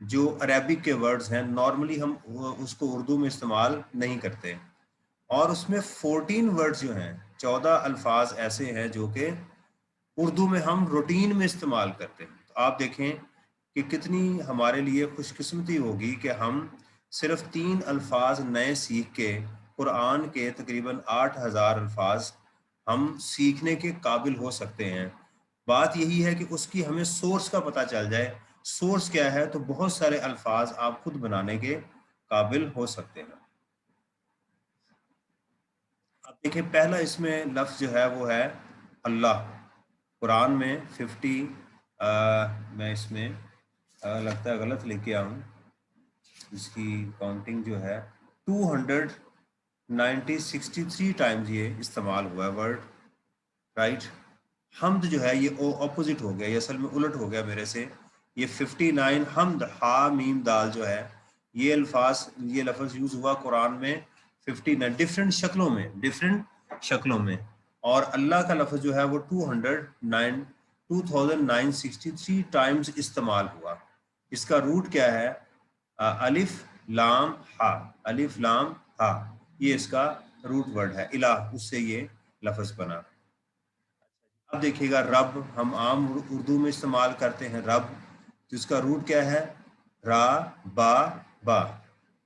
جو عربک کے ورڈز ہیں نارملی ہم اس کو اردو میں استعمال نہیں کرتے، اور اس میں 14 ورڈز جو ہیں، 14 الفاظ ایسے ہیں جو کہ اردو میں ہم روٹین میں استعمال کرتے ہیں۔ تو آپ دیکھیں کہ کتنی ہمارے لیے خوش قسمتی ہوگی کہ ہم صرف 3 الفاظ نئے سیکھ کے قرآن کے تقریباً 8,000 الفاظ ہم سیکھنے کے قابل ہو سکتے ہیں۔ بات یہی ہے کہ اس کی ہمیں سورس کا پتہ چل جائے، سورس کیا ہے، تو بہت سارے الفاظ آپ خود بنانے کے قابل ہو سکتے ہیں۔ اب دیکھیں پہلا اس میں لفظ جو ہے وہ ہے اللہ۔ قرآن میں 50 میں اس میں لگتا ہے غلط لکھ کے آؤں، اس کی کاؤنٹنگ جو ہے 263 ٹائمز یہ استعمال ہوا ہے ورڈ، رائٹ۔ حمد جو ہے یہ اپوزٹ ہو گیا، یہ اصل میں الٹ ہو گیا میرے سے، یہ 59 حمد ہا میم دال جو ہے یہ الفاظ، یہ لفظ یوز ہوا قرآن میں 59 ڈفرینٹ شکلوں میں، اور اللہ کا لفظ جو ہے وہ 2963 ٹائمز استعمال ہوا۔ اس کا روٹ کیا ہے؟ الف لام ہا، الف لام ہا، یہ اس کا روٹ ورڈ ہے، الہ، اس سے یہ لفظ بنا۔ اب دیکھیے گا رب، ہم عام اردو میں استعمال کرتے ہیں رب، تو اس کا روٹ کیا ہے؟ را با با،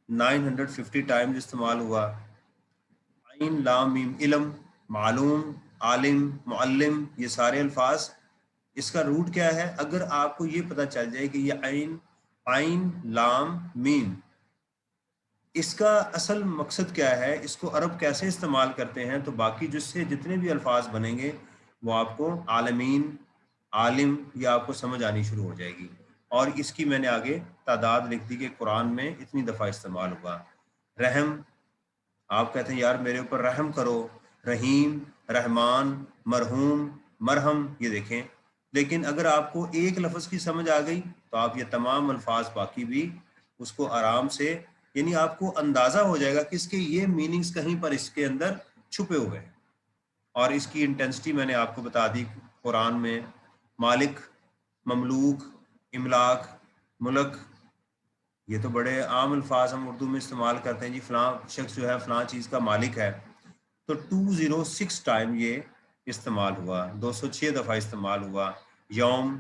950 ٹائمز استعمال ہوا۔ عین لام میم علم، معلوم، عالم، معلم، یہ سارے الفاظ، اس کا روٹ کیا ہے؟ اگر آپ کو یہ پتہ چل جائے کہ یہ عین لام میم، اس کا اصل مقصد کیا ہے، اس کو عرب کیسے استعمال کرتے ہیں، تو باقی جس سے جتنے بھی الفاظ بنیں گے وہ آپ کو عالمین، عالم، یہ آپ کو سمجھ آنی شروع ہو جائے گی۔ اور اس کی میں نے آگے تعداد لکھ دی کہ قرآن میں اتنی دفعہ استعمال ہوا۔ رحم، آپ کہتے ہیں یار میرے اوپر رحم کرو، رحیم، رحمان، مرحوم، مرہم، یہ دیکھیں، لیکن اگر آپ کو ایک لفظ کی سمجھ آ گئی تو آپ یہ تمام الفاظ باقی بھی اس کو آرام سے، یعنی آپ کو اندازہ ہو جائے گا کہ اس کے یہ میننگز کہیں پر اس کے اندر چھپے ہوئے ہیں۔ اور اس کی انٹینسٹی میں نے آپ کو بتا دی، قرآن میں مالک، مملوک، املاک، ملک، یہ تو بڑے عام الفاظ ہم اردو میں استعمال کرتے ہیں، جی فلاں شخص جو ہے فلاں چیز کا مالک ہے، تو 206 ٹائم یہ استعمال ہوا، 206 دفعہ استعمال ہوا۔ یوم،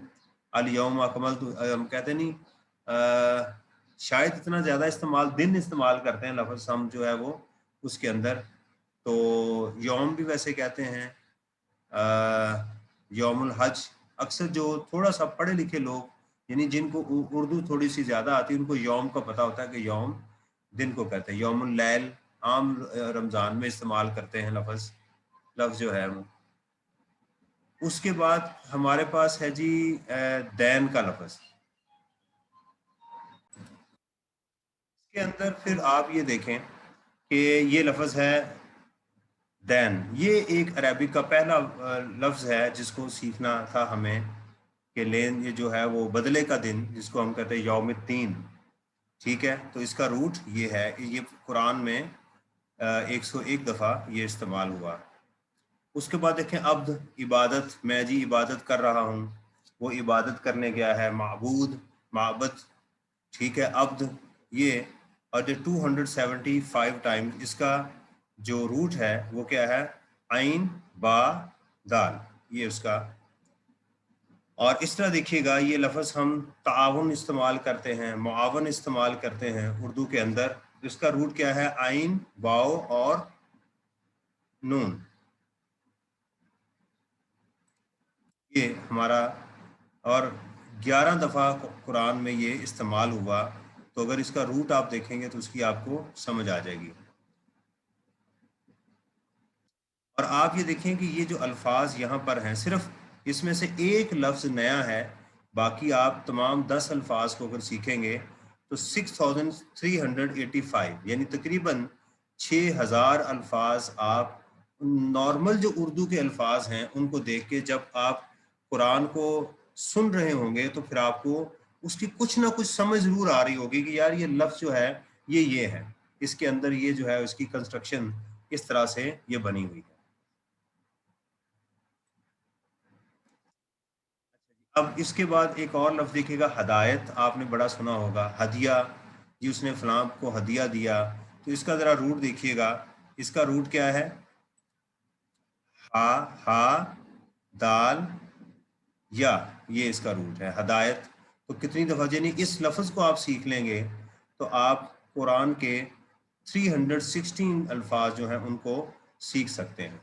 الیوم اکملت، ہم کہتے نہیں شاید اتنا زیادہ استعمال دن استعمال کرتے ہیں لفظ ہم جو ہے وہ اس کے اندر، تو یوم بھی ویسے کہتے ہیں، یوم الحج، اکثر جو تھوڑا سا پڑھے لکھے لوگ، یعنی جن کو اردو تھوڑی سی زیادہ آتی ہے، ان کو یوم کا پتہ ہوتا ہے کہ یوم دن کو کہتے ہیں۔ یوم اللیل عام رمضان میں استعمال کرتے ہیں لفظ جو ہے وہ۔ اس کے بعد ہمارے پاس ہے جی دین کا لفظ، اس کے اندر پھر آپ یہ دیکھیں کہ یہ لفظ ہے دین، یہ ایک عربی کا پہلا لفظ ہے جس کو سیکھنا تھا ہمیں، کہ لین، یہ جو ہے وہ بدلے کا دن جس کو ہم کہتے ہیں یوم الدین، ٹھیک ہے، تو اس کا روٹ یہ ہے، یہ قرآن میں 101 دفعہ یہ استعمال ہوا۔ اس کے بعد دیکھیں عبد، عبادت، میں جی عبادت کر رہا ہوں، وہ عبادت کرنے گیا ہے، معبود، معبد، ٹھیک ہے، عبد، یہ، اور جو 275 ٹائم اس کا جو روٹ ہے وہ کیا ہے؟ عین با دال، یہ اس کا۔ اور اس طرح دیکھیے گا یہ لفظ ہم تعاون استعمال کرتے ہیں، معاون استعمال کرتے ہیں اردو کے اندر، اس کا روٹ کیا ہے؟ عین، واو اور نون، یہ ہمارا، اور 11 دفعہ قرآن میں یہ استعمال ہوا، تو اگر اس کا روٹ آپ دیکھیں گے تو اس کی آپ کو سمجھ آ جائے گی۔ اور آپ یہ دیکھیں کہ یہ جو الفاظ یہاں پر ہیں صرف اس میں سے ایک لفظ نیا ہے، باقی آپ تمام 10 الفاظ کو اگر سیکھیں گے تو 6385، یعنی تقریباً 6000 الفاظ آپ نارمل جو اردو کے الفاظ ہیں ان کو دیکھ کے جب آپ قرآن کو سن رہے ہوں گے تو پھر آپ کو اس کی کچھ نہ کچھ سمجھ ضرور آ رہی ہوگی کہ یار یہ لفظ جو ہے یہ ہے، اس کے اندر یہ جو ہے اس کی کنسٹرکشن اس طرح سے یہ بنی ہوئی ہے۔ اب اس کے بعد ایک اور لفظ دیکھیے گا ہدایت، آپ نے بڑا سنا ہوگا، ہدیہ، جی اس نے فلاں کو ہدیہ دیا، تو اس کا ذرا روٹ دیکھیے گا، اس کا روٹ کیا ہے؟ ہا دال یا، یہ اس کا روٹ ہے ہدایت۔ تو کتنی دفعہ یعنی اس لفظ کو آپ سیکھ لیں گے تو آپ قرآن کے 316 الفاظ جو ہیں ان کو سیکھ سکتے ہیں۔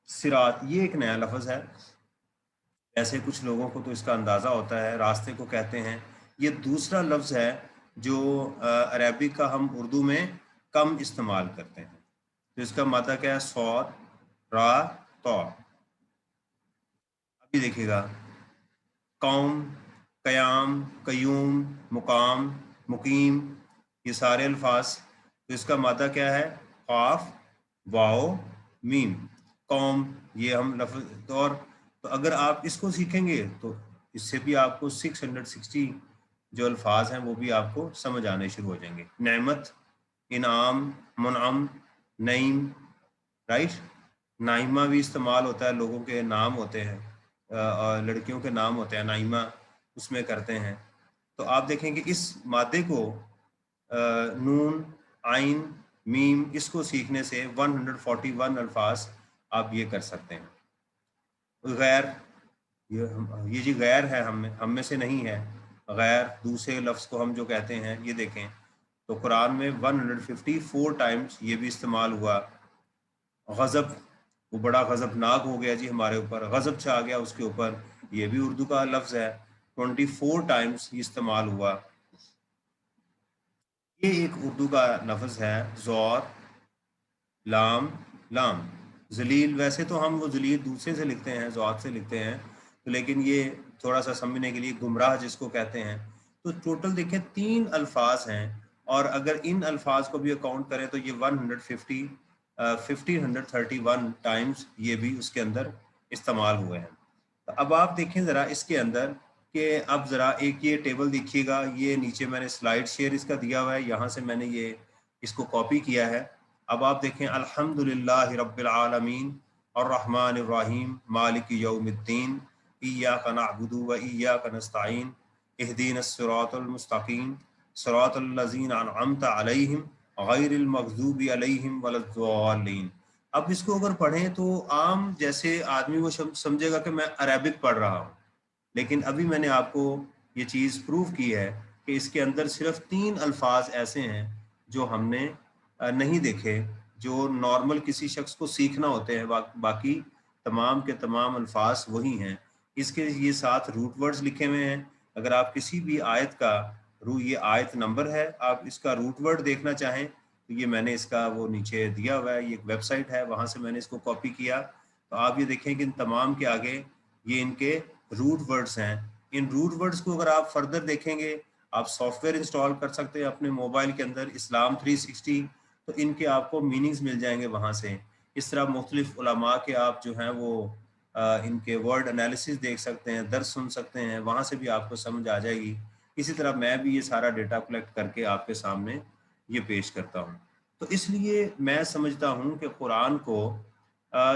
صراط یہ ایک نیا لفظ ہے، ایسے کچھ لوگوں کو تو اس کا اندازہ ہوتا ہے، راستے کو کہتے ہیں۔ یہ دوسرا لفظ ہے جو عربک کا ہم اردو میں کم استعمال کرتے ہیں، تو اس کا مادہ کیا ہے؟ صاد را تو۔ ابھی دیکھیے گا قوم، قیام، قیوم، مقام، مقیم، یہ سارے الفاظ، تو اس کا مادہ کیا ہے؟ قاف واو میم۔ قوم یہ ہم لفظ اور، تو اگر آپ اس کو سیکھیں گے تو اس سے بھی آپ کو 660 جو الفاظ ہیں وہ بھی آپ کو سمجھ آنے شروع ہو جائیں گے۔ نعمت، انعام، منعم، نعیم، رائٹ۔ نائمہ بھی استعمال ہوتا ہے، لوگوں کے نام ہوتے ہیں، لڑکیوں کے نام ہوتے ہیں نائمہ، اس میں کرتے ہیں۔ تو آپ دیکھیں کہ اس مادے کو نون، عین، میم، اس کو سیکھنے سے 141 الفاظ آپ یہ کر سکتے ہیں۔ غیر، یہ جی غیر ہے، ہم میں سے نہیں ہے، غیر دوسرے لفظ کو ہم جو کہتے ہیں، یہ دیکھیں تو قرآن میں 154 ٹائمز یہ بھی استعمال ہوا۔ غضب، وہ بڑا غضبناک ہو گیا جی ہمارے اوپر، غضب چھا گیا اس کے اوپر، یہ بھی اردو کا لفظ ہے، 24 ٹائمز یہ استعمال ہوا۔ یہ ایک اردو کا لفظ ہے زور، لام، لام، ذلیل، ویسے تو ہم وہ ذلیل دوسرے سے لکھتے ہیں، زوات سے لکھتے ہیں، تو لیکن یہ تھوڑا سا سمجھنے کے لیے گمراہ جس کو کہتے ہیں۔ تو ٹوٹل دیکھیں 3 الفاظ ہیں، اور اگر ان الفاظ کو بھی اکاؤنٹ کریں تو یہ 1531 ٹائمز یہ بھی اس کے اندر استعمال ہوئے ہیں۔ تو اب آپ دیکھیں ذرا اس کے اندر کہ اب ذرا ایک یہ ٹیبل دیکھیے گا، یہ نیچے میں نے سلائیڈ شیئر اس کا دیا ہوا ہے، یہاں سے میں نے یہ اس کو کاپی کیا ہے۔ اب آپ دیکھیں الحمدللہ رب العالمین الرحمن الرحیم مالک یوم الدین ایاک نعبد و ایاک نستعین اہدینا الصراط المستقیم صراط الذین انعمت علیہم غیر المغضوب علیہم ولا الضالین۔ اب اس کو اگر پڑھیں تو عام جیسے آدمی وہ سمجھے گا کہ میں عربک پڑھ رہا ہوں، لیکن ابھی میں نے آپ کو یہ چیز پروف کی ہے کہ اس کے اندر صرف 3 الفاظ ایسے ہیں جو ہم نے نہیں دیکھے، جو نارمل کسی شخص کو سیکھنا ہوتے ہیں، باقی تمام کے تمام الفاظ وہی ہیں۔ اس کے یہ 7 روٹ ورڈز لکھے ہوئے ہیں، اگر آپ کسی بھی آیت کا یہ آیت نمبر ہے، آپ اس کا روٹ ورڈ دیکھنا چاہیں تو یہ میں نے اس کا وہ نیچے دیا ہوا ہے، یہ ایک ویب سائٹ ہے، وہاں سے میں نے اس کو کاپی کیا، تو آپ یہ دیکھیں کہ ان تمام کے آگے یہ ان کے روٹ ورڈز ہیں۔ ان روٹ ورڈز کو اگر آپ فردر دیکھیں گے، آپ سافٹ ویئر انسٹال کر سکتے ہیں اپنے موبائل کے اندر، اسلام 360، تو ان کے آپ کو میننگز مل جائیں گے وہاں سے۔ اس طرح مختلف علماء کے آپ جو ہیں وہ ان کے ورڈ انالیسز دیکھ سکتے ہیں، درس سن سکتے ہیں، وہاں سے بھی آپ کو سمجھ آ جائے گی۔ اسی طرح میں بھی یہ سارا ڈیٹا کلیکٹ کر کے آپ کے سامنے یہ پیش کرتا ہوں۔ تو اس لیے میں سمجھتا ہوں کہ قرآن کو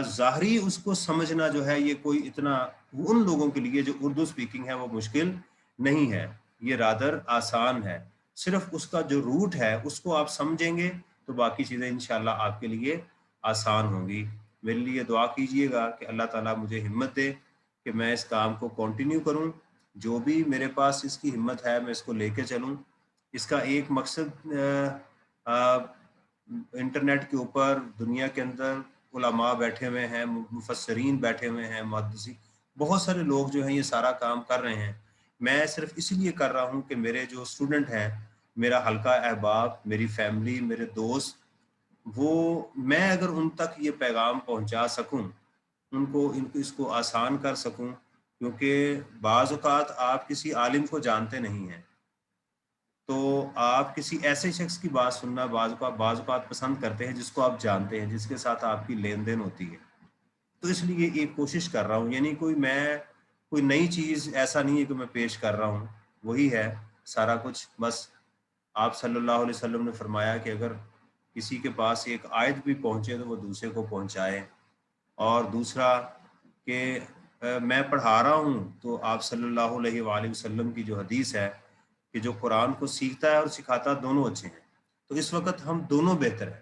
ظاہری اس کو سمجھنا جو ہے یہ کوئی اتنا ان لوگوں کے لیے جو اردو سپیکنگ ہے وہ مشکل نہیں ہے، یہ رادر آسان ہے۔ صرف اس کا جو روٹ ہے اس کو آپ سمجھیں گے تو باقی چیزیں انشاءاللہ آپ کے لیے آسان ہوں گی۔ میرے لیے دعا کیجئے گا کہ اللہ تعالیٰ مجھے ہمت دے کہ میں اس کام کو کنٹینیو کروں، جو بھی میرے پاس اس کی ہمت ہے میں اس کو لے کے چلوں۔ اس کا ایک مقصد انٹرنیٹ کے اوپر دنیا کے اندر علماء بیٹھے ہوئے ہیں، مفسرین بیٹھے ہوئے ہیں، محدثین، بہت سارے لوگ جو ہیں یہ سارا کام کر رہے ہیں۔ میں صرف اس لیے کر رہا ہوں کہ میرے جو اسٹوڈنٹ ہیں، میرا حلقہ احباب، میری فیملی، میرے دوست، وہ میں اگر ان تک یہ پیغام پہنچا سکوں، ان کو اس کو آسان کر سکوں، کیونکہ بعض اوقات آپ کسی عالم کو جانتے نہیں ہیں تو آپ کسی ایسے شخص کی بات سننا بعض اوقات پسند کرتے ہیں جس کو آپ جانتے ہیں، جس کے ساتھ آپ کی لین دین ہوتی ہے۔ تو اس لیے ایک کوشش کر رہا ہوں، یعنی کوئی نئی چیز ایسا نہیں ہے کہ میں پیش کر رہا ہوں، وہی ہے سارا کچھ۔ بس آپ صلی اللہ علیہ وسلم نے فرمایا کہ اگر کسی کے پاس ایک آیت بھی پہنچے تو وہ دوسرے کو پہنچائے، اور دوسرا کہ میں پڑھا رہا ہوں تو آپ صلی اللہ علیہ وآلہ وسلم کی جو حدیث ہے کہ جو قرآن کو سیکھتا ہے اور سکھاتا دونوں اچھے ہیں، تو اس وقت ہم دونوں بہتر ہیں،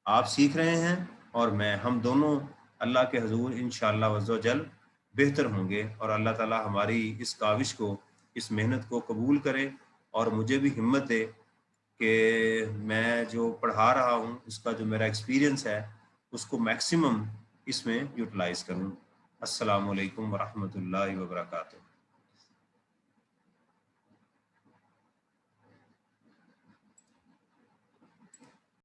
آپ سیکھ رہے ہیں اور ہم دونوں اللہ کے حضور انشاءاللہ عز و جل بہتر ہوں گے، اور اللہ تعالی ہماری اس کاوش کو، اس محنت کو قبول کرے اور مجھے بھی ہمت دے کہ میں جو پڑھا رہا ہوں اس کا جو میرا ایکسپیرینس ہے اس کو میکسیمم اس میں یوٹیلائز کروں۔ السلام علیکم ورحمۃ اللہ وبرکاتہ۔